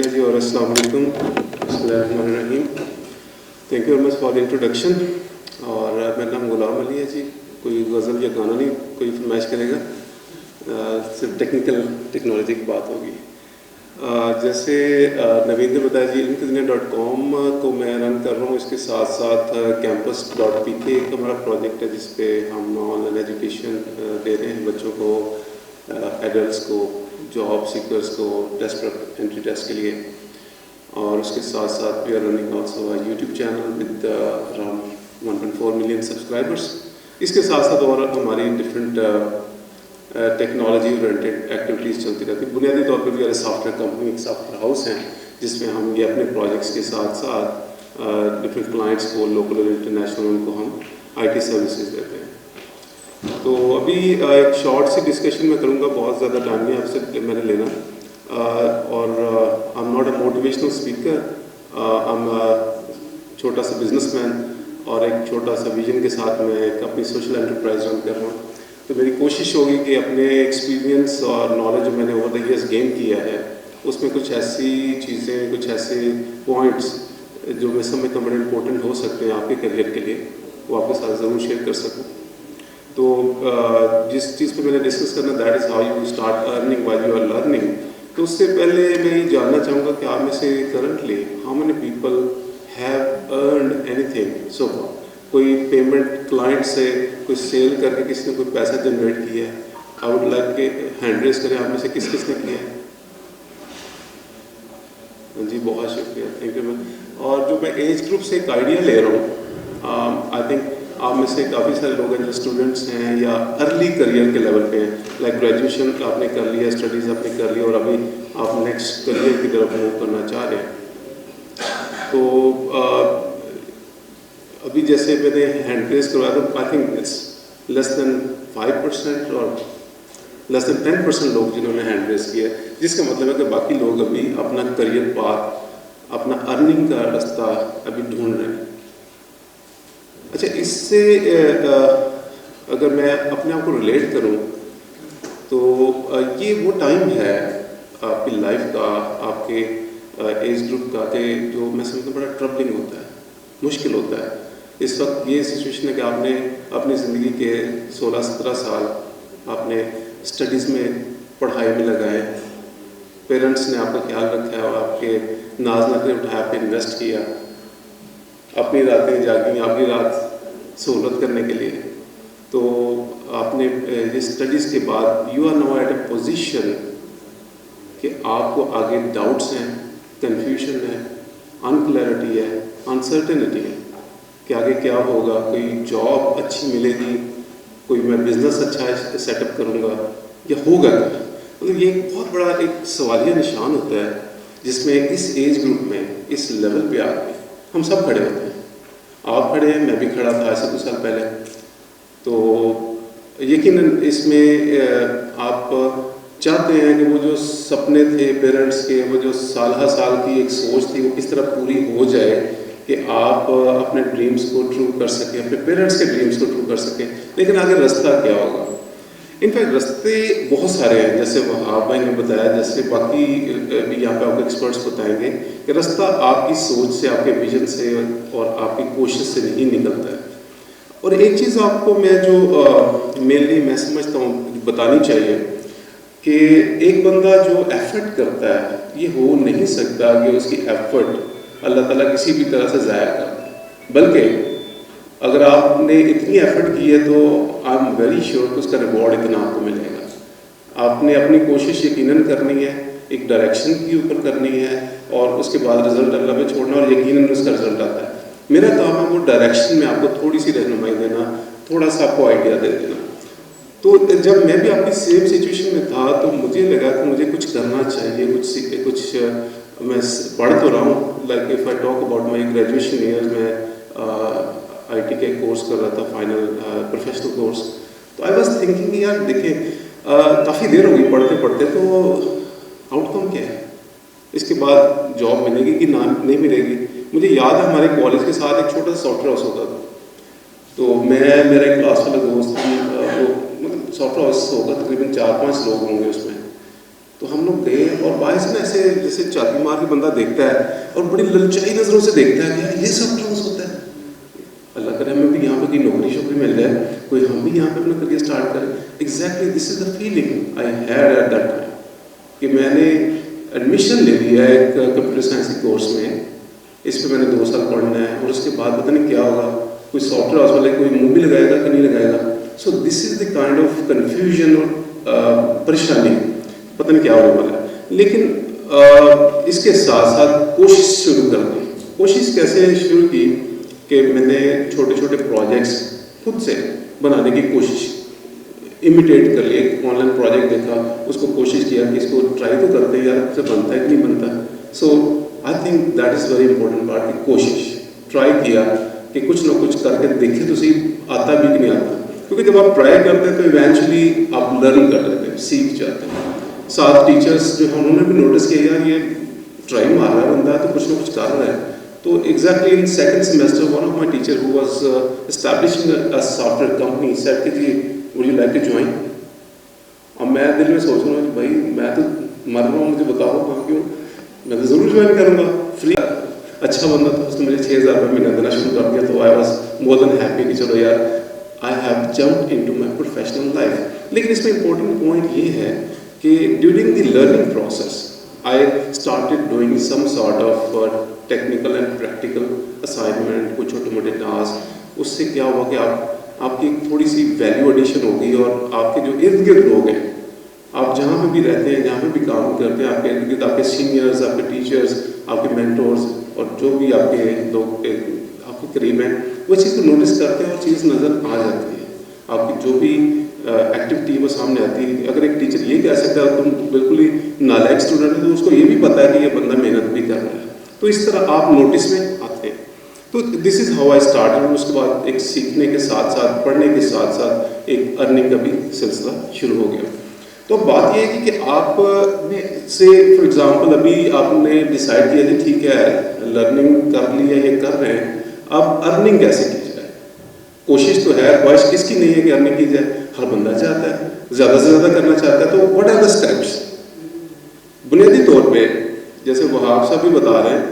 शुक्रिया जी और अस्सलाम वालेकुम, बिस्मिल्लाहिर्रहमानिर्रहीम। Thank you very much for the introduction. और मेरा नाम गुलाम अली है जी। कोई गज़ल या गाना नहीं कोई फरमाइश करेगा, सिर्फ टेक्नोलॉजी की बात होगी। जैसे नवीन ने बताया जी, ilmkhazina.com को मैं रन कर रहा हूँ। इसके साथ साथ campus.pk एक हमारा प्रोजेक्ट है जिस पे हम ऑनलाइन एजुकेशन दे रहे हैं बच्चों को, एडल्ट्स को, जॉब सीकर्स को, टेस्ट एंट्री टेस्ट के लिए। और उसके साथ साथ we are running also YouTube channel with around 1.4 million subscribers. इसके साथ साथ और हमारी डिफरेंट टेक्नोलॉजी ओरिएंटेड एक्टिविटीज़ चलती रहती है। बुनियादी तौर पर भी हमारे सॉफ्टवेयर कंपनी, एक सॉफ्टवेयर हाउस है जिसमें हम ये अपने प्रोजेक्ट्स के साथ साथ डिफरेंट क्लाइंट्स को, लोकल और इंटरनेशनल, उनको हम IT सर्विसेज देते हैं। तो अभी एक शॉर्ट सी डिस्कशन मैं करूँगा, बहुत ज़्यादा टाइम नहीं आपसे मैंने लेना। और I am not a motivational speaker, I am छोटा सा बिजनेसमैन और एक छोटा सा विजन के साथ मैं एक अपनी सोशल एंटरप्राइज रन कर रहा हूँ। तो मेरी कोशिश होगी कि अपने एक्सपीरियंस और नॉलेज जो मैंने ओवर द ईयर्स गेन किया है उसमें कुछ ऐसी चीज़ें, कुछ ऐसे पॉइंट्स जो मैं समझता हूँ बड़े इंपॉर्टेंट हो सकते हैं आपके करियर के लिए, वो आपके साथ ज़रूर शेयर कर सकूँ। तो जिस चीज़ पे मैंने डिस्कस करना, that is how you start earning while you are learning. तो उससे पहले मैं ये जानना चाहूँगा कि आप में से currently how many people have earned anything so far. कोई पेमेंट क्लाइंट से, कोई सेल करके किसी ने कोई पैसा जनरेट किया है? आई वुड लाइक के हैंड रेज करें आप में से किस किस ने किया है। जी बहुत शुक्रिया, थैंक यू मैम। और जो मैं एज ग्रुप से एक आइडिया ले रहा हूँ, आई थिंक आप में से काफ़ी सारे लोग हैं जो स्टूडेंट्स हैं या अर्ली करियर के लेवल पे हैं, लाइक ग्रेजुएशन आपने कर लिया, स्टडीज़ आपने कर ली और अभी आप नेक्स्ट करियर की तरफ मूव करना चाह रहे हैं। तो अभी जैसे मैंने हैंड रेज करवाया था, I think it's less than 5% और लेस देन 10% लोग जिन्होंने हैंड रेज किया, जिसका मतलब है कि बाकी लोग अभी अपना करियर पाथ, अपना अर्निंग का रास्ता अभी ढूंढ रहे हैं। अच्छा, इससे अगर मैं अपने आप को रिलेट करूं तो ये वो टाइम है आपकी लाइफ का, आपके एज ग्रुप का, कि जो मैं समझता हूँ बड़ा ट्रबलिंग होता है, मुश्किल होता है। इस वक्त ये सिचुएशन है कि आपने अपनी ज़िंदगी के 16-17 साल आपने स्टडीज़ में, पढ़ाई में लगाए, पेरेंट्स ने आपका ख्याल रखा है और आपके नाज नखरे उठाया, आप पे इन्वेस्ट किया, अपनी रातें जागी, आपकी रात सहूलत करने के लिए। तो आपने ये स्टडीज़ के बाद you are now at a position कि आपको आगे डाउट्स हैं, कन्फ्यूजन है, अनक्लैरिटी है, अनसर्टेनिटी है कि आगे क्या होगा, कोई जॉब अच्छी मिलेगी, कोई मैं बिज़नेस अच्छा सेटअप करूँगा या होगा क्या। मतलब ये एक बहुत बड़ा एक सवालिया निशान होता है जिसमें इस एज ग्रुप में, इस लेवल पे आके हम सब खड़े होते हैं। आप खड़े हैं, मैं भी खड़ा था ऐसे कुछ साल पहले। तो यकीनन इसमें आप चाहते हैं कि वो जो सपने थे पेरेंट्स के, वो जो साल की एक सोच थी, वो किस तरह पूरी हो जाए कि आप अपने ड्रीम्स को ट्रू कर सकें, अपने पेरेंट्स के ड्रीम्स को ट्रू कर सकें। लेकिन आगे रास्ता क्या होगा? इनफैक्ट रास्ते बहुत सारे हैं, जैसे वहाब भाई ने बताया, जैसे बाकी भी यहाँ पे आपको एक्सपर्ट्स बताएंगे कि रास्ता आपकी सोच से, आपके विजन से और आपकी कोशिश से नहीं निकलता है। और एक चीज़ आपको मैं जो मेनली मैं समझता हूँ बतानी चाहिए कि एक बंदा जो एफर्ट करता है, ये हो नहीं सकता कि उसकी एफर्ट अल्लाह ताला किसी भी तरह से ज़ाया कर दे। बल्कि अगर आपने इतनी एफर्ट की है तो आई एम वेरी श्योर कि उसका रिवॉर्ड इतना आपको मिलेगा। आपने अपनी कोशिश यकीनन करनी है, एक डायरेक्शन के ऊपर करनी है और उसके बाद रिजल्ट अल्लाह पे छोड़ना और यकीनन उसका रिजल्ट आता है। मेरा काम है वो डायरेक्शन में आपको थोड़ी सी रहनुमाई देना, थोड़ा सा आपको आइडिया दे देना। तो जब मैं भी आपकी सेम सिचुएशन में था तो मुझे लगा कि मुझे कुछ करना चाहिए, कुछ मैं पढ़ तो रहा हूँ, like if I talk about my graduation year में IT का कोर्स कर रहा था, फाइनल प्रोफेशनल कोर्स। तो आई वॉज थिंकिंग यार देखें, काफ़ी देर हो गई पढ़ते पढ़ते, तो आउटकम क्या है, इसके बाद जॉब मिलेगी कि ना नहीं मिलेगी। मुझे याद है हमारे कॉलेज के साथ एक छोटा सा सॉफ्टवेयर हाउस होता था। तो मैं, मेरा एक क्लास वाला दोस्त, वो मतलब सॉफ्टवेयर हाउस होगा, तकरीबन 4-5 लोग होंगे उसमें। तो हम लोग गए और बाहर से ना ऐसे जैसे चाबी मार के बंदा देखता है और बड़ी ललचाई नज़रों से देखता है कि यार ये सब क्यों होता है, अल्लाह करे हमें भी यहाँ पे कोई नौकरी शोकरी मिल जाए, कोई हम भी यहाँ पे अपना करियर स्टार्ट करें। Exactly this is the feeling I had at that time कि मैंने एडमिशन ले लिया है एक कंप्यूटर साइंस के कोर्स में, इस पर मैंने 2 साल पढ़ना है और उसके बाद पता नहीं क्या होगा, कोई सॉफ्टवेयर हाउस वाले कोई मूवी लगाएगा कि नहीं लगाएगा। So this is the kind of confusion और परेशानी, पता नहीं क्या होने वाला है। लेकिन इसके साथ साथ कोशिश शुरू कर दी। कोशिश कैसे शुरू की कि मैंने छोटे छोटे प्रोजेक्ट्स खुद से बनाने की कोशिश, इमिटेट कर लिए। एक ऑनलाइन प्रोजेक्ट देखा, उसको कोशिश किया कि इसको ट्राई तो करते हैं यार, उससे बनता है कि नहीं बनता। So I think that is very important part की कोशिश। ट्राई किया कि कुछ ना कुछ करके देखें तो सही आता भी कि नहीं आता, क्योंकि जब आप ट्राई करते हैं तो इवेंचुअली आप लर्न कर लेते हैं, सीख जाते हैं। साथ टीचर्स जो हैं उन्होंने भी नोटिस किया यार ये ट्राई मार रहा है बंदा तो कुछ ना कुछ कर रहा है। तो exactly in second semester one of my teacher who was establishing a software company said कि ji would you like to join. अब मैं दिल में सोच रहा हूँ भाई मैं तो मर रहा हूँ, मुझे बताओ कहाँ क्यों, मैं तो ज़रूर ज्वाइन करूँगा, फ्री। अच्छा बंदा था, उसने मुझे 6,000 रुपये महीना देना शुरू कर दिया, तो I was more than happy कि चलो यार I have jumped into my professional life. लेकिन इसमें इंपॉर्टेंट पॉइंट ये है कि during the learning process I started doing some sort of technical and practical assignment, कुछ छोटे मोटे टास्क। उससे क्या हुआ कि आपकी थोड़ी सी वैल्यू एडिशन होगी और आपके जो इर्द गिर्द लोग हैं, आप जहाँ पे भी रहते हैं, जहाँ पे भी काम करते हैं, आपके इर्द गिर्द आपके सीनियर्स, आपके टीचर्स, आपके मेंटोर्स और जो भी आपके लोग आपके करीब हैं, वो चीज़ को नोटिस करते हैं और चीज़ नज़र आ जाती है। आपकी जो भी एक्टिविटी वो सामने आती है। अगर एक टीचर ये कह सकता है तुम बिल्कुल ही नालायक स्टूडेंट है, तो उसको ये भी पता है कि ये बंदा मेहनत भी कर रहा है। तो इस तरह आप नोटिस में आते हैं। तो this is how I started. उसके बाद एक सीखने के साथ साथ, पढ़ने के साथ साथ एक अर्निंग का भी सिलसिला शुरू हो गया। तो बात ये है कि आपने से फॉर एग्जांपल अभी आपने डिसाइड किया कि ठीक है लर्निंग कर ली है, ये कर रहे हैं, अब अर्निंग कैसे की जाए। कोशिश तो है, ख्वाहिश किसकी नहीं है कि अर्निंग की जाए, हर बंदा चाहता है, ज़्यादा से ज़्यादा करना चाहता है। तो व्हाट आर द स्टेप्स। बुनियादी तौर पे जैसे वहाब साहब भी बता रहे हैं,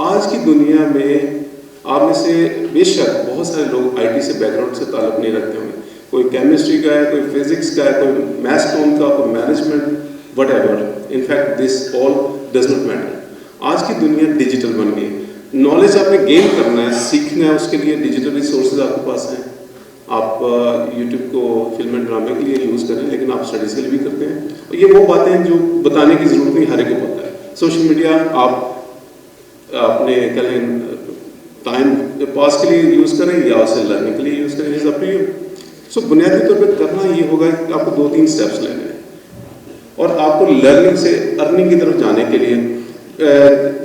आज की दुनिया में आप में से बेशक बहुत सारे लोग आईटी से बैकग्राउंड से ताल्लुक़ नहीं रखते होंगे, कोई केमिस्ट्री का है, कोई फिजिक्स का है, कोई मैथ्स कॉम का, कोई management, what ever. In fact this all does not matter. आज की दुनिया डिजिटल बन गई। नॉलेज आपने गेन करना है, सीखना है, उसके लिए डिजिटल रिसोर्सेज आपके पास हैं। आप यूट्यूब को फिल्म एंड ड्रामे के लिए यूज़ करें, लेकिन आप स्टडीज़ के लिए भी करते हैं। और ये वो बातें हैं जो बताने की ज़रूरत नहीं, हर एक को पता है। सोशल मीडिया आप अपने कहें टाइम पास के लिए यूज़ करें या उसे लर्निंग के लिए यूज़ करें, इज़ अप टू यू। सो बुनियादी तौर पर करना ये होगा कि आपको 2-3 स्टेप्स लेने हैं और आपको लर्निंग से अर्निंग की तरफ जाने के लिए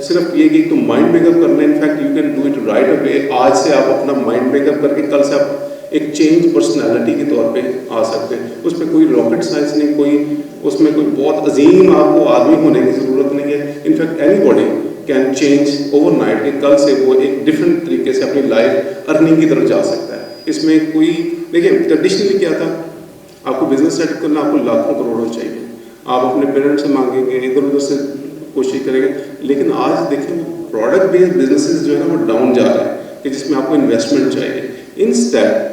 सिर्फ ये कि तो माइंड मेकअप करना है। In fact you can do it right away. आज से आप अपना माइंड मेकअप करके कल से आप एक चेंज पर्सनालिटी के तौर पे आ सकते हैं। उसमें कोई रॉकेट साइंस नहीं, कोई उसमें कोई बहुत अजीम आपको आदमी होने की ज़रूरत नहीं है। In fact anybody can change overnight, कि कल से वो एक डिफरेंट तरीके से अपनी लाइफ अर्निंग की तरफ जा सकता है। इसमें कोई देखिए ट्रेडिशनली क्या था, आपको बिजनेस सेटअप करना आपको लाखों करोड़ों चाहिए, आप अपने पेरेंट्स से मांगेंगे, इधर उधर से कोशिश करेंगे। लेकिन आज देखें वो प्रोडक्ट बेस्ड बिजनेसेस जो है ना वो डाउन जा रहा है, कि जिसमें आपको इन्वेस्टमेंट चाहिए। इंस्टेड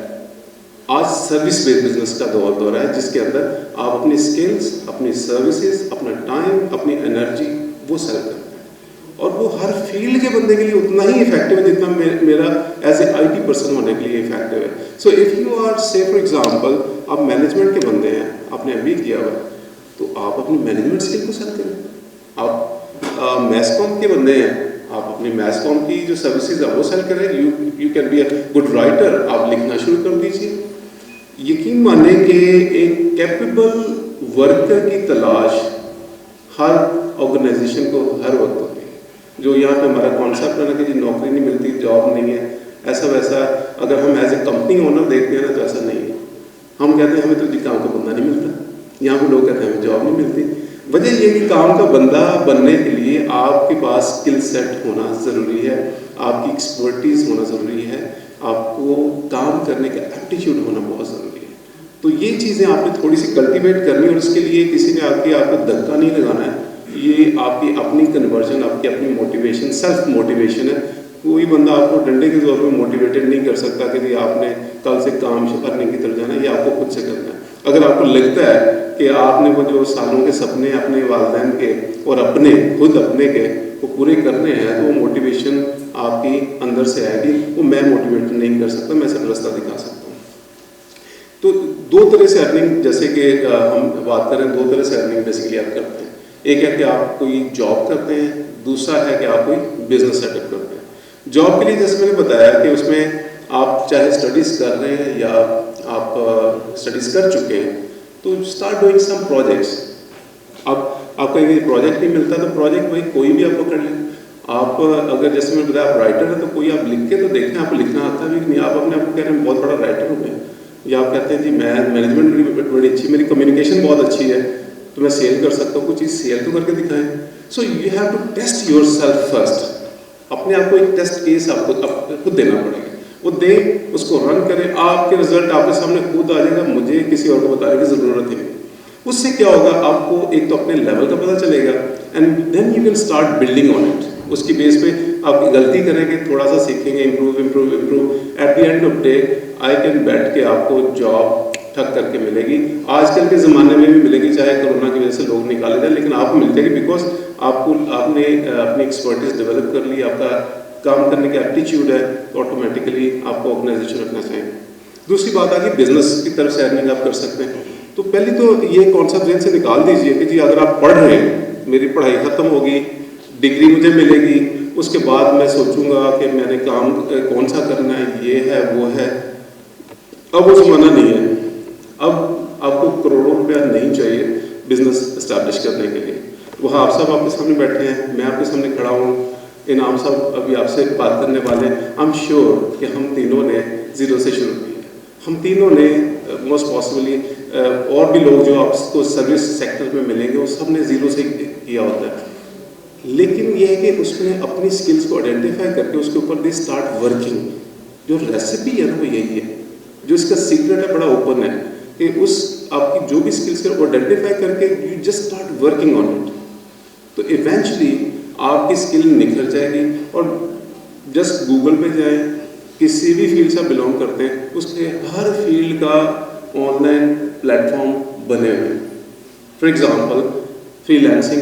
आज सर्विस बेस्ड बिजनेस का दौर है, जिसके अंदर आप अपनी स्किल्स, अपनी सर्विसेज, अपना टाइम, अपनी एनर्जी वो सेल करते हैं। और वो हर फील्ड के बंदे के लिए उतना ही इफेक्टिव है जितना मेरा एज ए आईटी पर्सन होने के लिए इफेक्टिव है। सो इफ़ यू आर से फॉर एग्जांपल आप मैनेजमेंट के बंदे हैं, आपने एमबीए किया हुआ है, तो आप अपनी मैनेजमेंट स्किल को सेल करें। आप मैथ्स कॉम के बंदे हैं, आप अपनी मैथ्स कॉम की जो सर्विसेज है वो सेल करें। You can be a good writer, आप लिखना शुरू कर दीजिए। यकीन माने कि एक कैपेबल वर्कर की तलाश हर ऑर्गेनाइजेशन को हर वक्त होती है। जो यहाँ पे हमारा कॉन्सेप्ट है ना कि जी नौकरी नहीं मिलती, जॉब नहीं है, ऐसा वैसा, अगर हम एज ए कंपनी ओनर देखते हैं ना तो ऐसा नहीं है। हम कहते हैं हमें तो जी काम का बंदा नहीं मिलता, यहाँ पे लोग कहते हैं हमें जॉब नहीं मिलती। वजह ये कि काम का बंदा बनने के लिए आपके पास स्किल सेट होना ज़रूरी है, आपकी एक्सपर्टीज़ होना ज़रूरी है, आपको काम करने का एप्टीट्यूड होना बहुत ज़रूरी है। तो ये चीज़ें आपने थोड़ी सी कल्टीवेट करनी, और उसके लिए किसी ने आपको धक्का नहीं लगाना है। ये आपकी अपनी कन्वर्जन, आपकी अपनी मोटिवेशन, सेल्फ मोटिवेशन है। कोई बंदा आपको डंडे के जोर पे मोटिवेटेड नहीं कर सकता कि आपने कल से काम करने की तरफ जाना है, ये आपको खुद से करना है। अगर आपको लगता है कि आपने वो जो सालों के सपने अपने वालिदैन के और अपने के वो पूरे करने हैं, तो वो मोटिवेशन आपकी अंदर से आएगी। वो मैं मोटिवेट नहीं कर सकता, मैं सिर्फ रास्ता दिखा सकता हूँ। तो दो तरह से अर्निंग, जैसे कि हम बात करें, दो तरह से अर्निंग बेसिकली आप करते हैं। एक है कि आप कोई जॉब करते हैं, दूसरा है कि आप कोई बिजनेस सेटअप करते हैं। जॉब के लिए जैसे मैंने बताया कि उसमें आप चाहे स्टडीज़ कर रहे हैं या आप स्टडीज़ कर चुके हैं, तो स्टार्ट डूइंग सम प्रोजेक्ट्स। अब आपका ये प्रोजेक्ट नहीं मिलता तो प्रोजेक्ट भाई कोई भी आप पकड़ लें। आप अगर जैसे मैंने बताया आप राइटर हैं, तो कोई आप लिख के तो देखें, आपको लिखना आता भी नहीं। आप अपने आपको कह रहे हैं बहुत बड़ा राइटर हूँ मैं, या आप कहते हैं जी मैं मैनेजमेंट बड़ी अच्छी, मेरी कम्युनिकेशन बहुत अच्छी है, तो मैं सेल कर सकता हूँ। कुछ चीज़ सेल तो करके दिखाएं। So you have to test yourself first. अपने आप को एक टेस्ट केस आपको खुद देना पड़ेगा। वो दें, उसको रन करें, आपके रिजल्ट आपके सामने खुद आ जाएगा। मुझे किसी और को बताने की ज़रूरत ही नहीं। उससे क्या होगा, आपको एक तो अपने लेवल का पता चलेगा, and then you can start building on it. उसकी बेस पे आप गलती करेंगे, थोड़ा सा सीखेंगे, improve. At the end of day I can bet कि आपको जॉब ठक करके मिलेगी। आजकल के ज़माने में भी मिलेगी, चाहे कोरोना की वजह से लोग निकाले जाए, लेकिन आपको मिल जाएगी। बिकॉज आपने अपनी एक्सपर्टीज डेवलप कर ली, आपका काम करने का एप्टीट्यूड है, तो ऑटोमेटिकली आपको ऑर्गेनाइजेशन रखना चाहिए। दूसरी बात आ गई बिजनेस की तरफ से अर्निंग आप कर सकते हैं। तो पहले तो ये कॉन्सेप्ट जहन से निकाल दीजिए कि जी अगर आप पढ़ रहे हैं, मेरी पढ़ाई ख़त्म होगी, डिग्री मुझे मिलेगी, उसके बाद मैं सोचूंगा कि मैंने काम कौन सा करना है, ये है वो है। अब वो ज़माना नहीं है। अब आपको करोड़ों रुपया नहीं चाहिए बिजनेस इस्टेब्लिश करने के लिए। वहाँ आप सब आपके सामने बैठे हैं, मैं आपके सामने खड़ा हूँ, इनाम साहब अभी आपसे बात करने वाले। आई एम श्योर कि हम तीनों ने ज़ीरो से शुरू किया। हम तीनों ने मोस्ट पॉसिबली और भी लोग जो आपको सर्विस सेक्टर में मिलेंगे, वो सब ने ज़ीरो से किया होता है। लेकिन ये है कि उसमें अपनी स्किल्स को आइडेंटिफाई करके उसके ऊपर दे स्टार्ट वर्किंग। जो रेसिपी है ना वो यही है, जो इसका सीक्रेट है, बड़ा ओपन है कि उस आपकी जो भी स्किल्स है वो आइडेंटिफाई करके you just start working on it. तो इवेंचुअली आपकी स्किल निखर जाएगी। और जस्ट गूगल पे जाएं, किसी भी फील्ड से बिलोंग करते हैं, उसके हर फील्ड का ऑनलाइन प्लेटफॉर्म बने हुए हैं। फॉर एग्जांपल फ्रीलांसिंग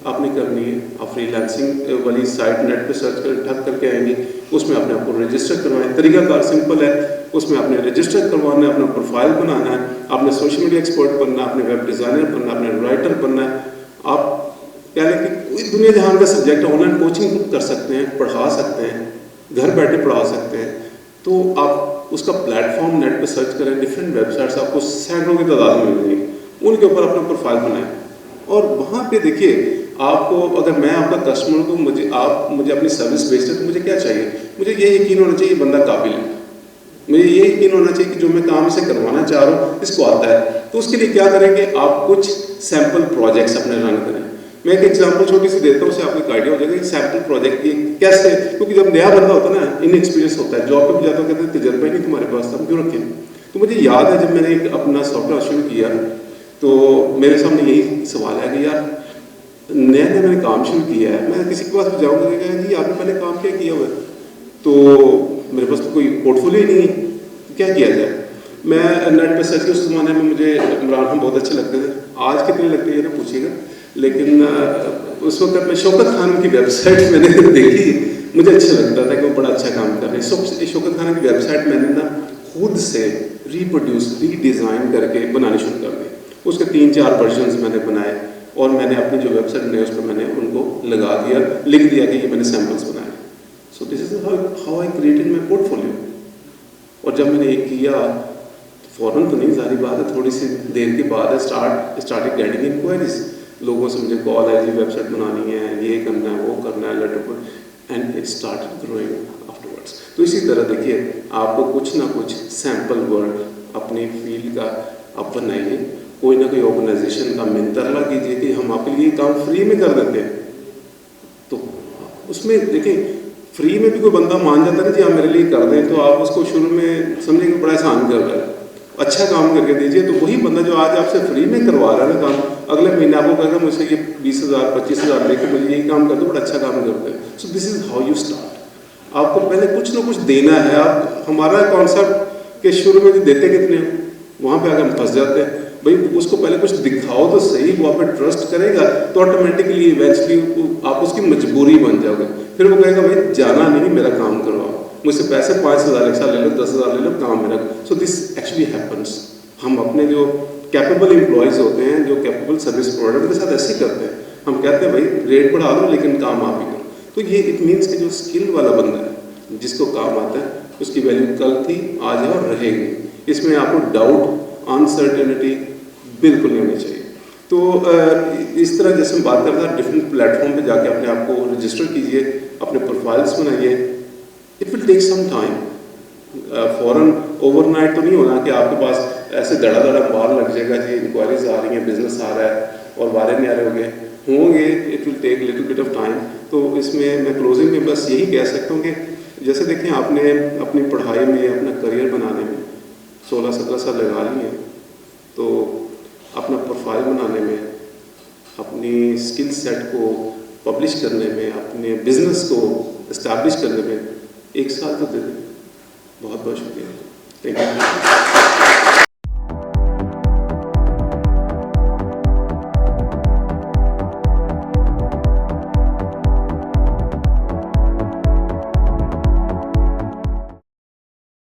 आपने करनी है, आप फ्रीलांसिंग वाली साइट नेट पे सर्च कर ठग करके आएंगी, उसमें अपने आप को रजिस्टर करवाएं। तरीकाकार सिंपल है, उसमें आपने रजिस्टर करवाना है, अपना प्रोफाइल बनाना है, आपने सोशल मीडिया एक्सपर्ट बनना है, आपने वेब डिज़ाइनर बनना है, आपने राइटर बनना है। आप कह लें कि कोई दुनिया जहान का सब्जेक्ट ऑनलाइन कोचिंग कर सकते हैं, पढ़ा सकते हैं, घर बैठे पढ़ा सकते हैं। तो आप उसका प्लेटफॉर्म नेट पे सर्च करें, डिफरेंट वेबसाइट्स आपको सैकड़ों की तादाद में मिलेंगी, उनके ऊपर अपना प्रोफाइल बनाएं। और वहाँ पे देखिए, आपको अगर मैं आपका कस्टमर हूँ, मुझे अपनी सर्विस बेचते हैं, तो मुझे क्या चाहिए? मुझे ये यकीन होना चाहिए बंदा काबिल है, मुझे ये यकीन होना चाहिए कि जो मैं काम से करवाना चाह रहा हूँ इसको आता है। तो उसके लिए क्या करेंगे, आप कुछ सैम्पल प्रोजेक्ट्स अपने रन करें। मैं एक एग्जांपल छोटी सी देता हूँ, उससे आपको एक आइडिया हो जाएगा कि सैम्पल प्रोजेक्ट की कैसे। क्योंकि जब नया बंदा होता है ना, इनएक्सपीरियंस होता है, जॉब पे भी जाता है, कहते हैं तजर्बा ही नहीं तुम्हारे पास, हम क्यों रखें। तो मुझे याद है जब मैंने एक अपना सॉफ्टवेयर शुरू किया, तो मेरे सामने यही सवाल है कि यार नया मैंने काम शुरू किया है, मैं किसी के पास भी जाऊँगा जी आपने पहले काम क्या किया हुआ है, तो मेरे पास तो कोई पोर्टफोलियो ही नहीं है, क्या किया जाए। मैं नेट पर सर्च किया, उस ज़माने में मुझे इमरान खान बहुत अच्छे लगते थे, आज कितने लगते हैं ये ना पूछिएगा, लेकिन उस वक्त मैं शौकत खान की वेबसाइट मैंने देखी, मुझे अच्छा लगता था कि वो बड़ा अच्छा काम कर रहे हैं। शौकत खान की वेबसाइट मैंने ना खुद से रीडिज़ाइन करके बनानी शुरू कर दी। उसके 3-4 वर्जन्स मैंने बनाए, और मैंने अपनी जो वेबसाइट बनाई उस पर मैंने उनको लगा दिया, लिख दिया कि ये मैंने सैम्पल्स बनाए। So this is how I created my portfolio. और जब मैंने ये किया, फ़ौरन तो नहीं, सारी बात है, थोड़ी सी देर के बाद स्टार्टेड गेटिंग इंक्वायरीज। लोगों से मुझे कॉल आई, जी वेबसाइट बनानी है, ये करना है, वो करना है, लेटर पर, and it started growing afterwards. तो इसी तरह देखिए, आपको कुछ ना कुछ सैम्पल वर्क अपनी फील्ड का आप बनाइए, कोई ना कोई ऑर्गेनाइजेशन का मिंतरला कीजिए कि हम आपके लिए काम फ्री में कर देते हैं। तो उसमें देखिए, फ्री में भी कोई बंदा मान जाता है ना जी आप मेरे लिए कर दें, तो आप उसको शुरू में समझेंगे बड़ा आसान कर रहा है। अच्छा काम करके दीजिए, तो वही बंदा जो आज आपसे फ्री में करवा रहा है ना काम, अगले महीने आपको कहेगा मुझसे ये 20,000 25,000 लेके मुझे यही काम कर दो, बड़ा अच्छा काम करते हैं। So this is how you start. आपको पहले कुछ ना कुछ देना है। आप हमारा कॉन्सेप्ट के शुरू में देते कितने हो, वहाँ पे आकर हम फंस जाते हैं। भाई उसको पहले कुछ दिखाओ तो सही, वो आप पे ट्रस्ट करेगा तो ऑटोमेटिकली इवेंचुअली आप उसकी मजबूरी बन जाओगे। फिर वो कहेगा भाई जाना नहीं, मेरा काम करवाओ, मुझसे पैसे 5,000 एक साल ले लो, 10,000 ले लो, काम मेरा। So this actually happens. हम अपने जो कैपेबल एम्प्लॉयज़ होते हैं, जो कैपेबल सर्विस प्रोवाइडर के साथ ऐसे ही करते हैं। हम कहते हैं भाई रेट बढ़ा दो लेकिन काम आप ही करो। तो ये इट मीन्स कि जो स्किल वाला बंदा है, जिसको काम आता है, उसकी वैल्यू कल थी, आज है और रहेगी। इसमें आपको डाउट, अनसर्टेनिटी बिल्कुल नहीं होनी चाहिए। तो इस तरह जैसे हम बात करते हैं, डिफरेंट प्लेटफॉर्म पे जाके अपने आप को रजिस्टर कीजिए, अपने प्रोफाइल्स बनाइए। It will take some time. फ़ौरन ओवरनाइट तो नहीं होना कि आपके पास ऐसे धड़ा माल लग जाएगा जी, इंक्वायरीज आ रही हैं, बिजनेस आ रहा है और वारे नहीं आ रहे होंगे। It will take little bit of time. तो इसमें मैं क्लोजिंग में बस यही कह सकता हूँ कि जैसे देखें, आपने अपनी पढ़ाई में, अपना करियर बनाने में 16-17 साल लगा लिए, तो अपना प्रोफाइल बनाने में, अपनी स्किल सेट को पब्लिश करने में, अपने बिजनेस को इस्टेब्लिश करने में 1 साल तो दे दें। बहुत बहुत शुक्रिया। Thank you.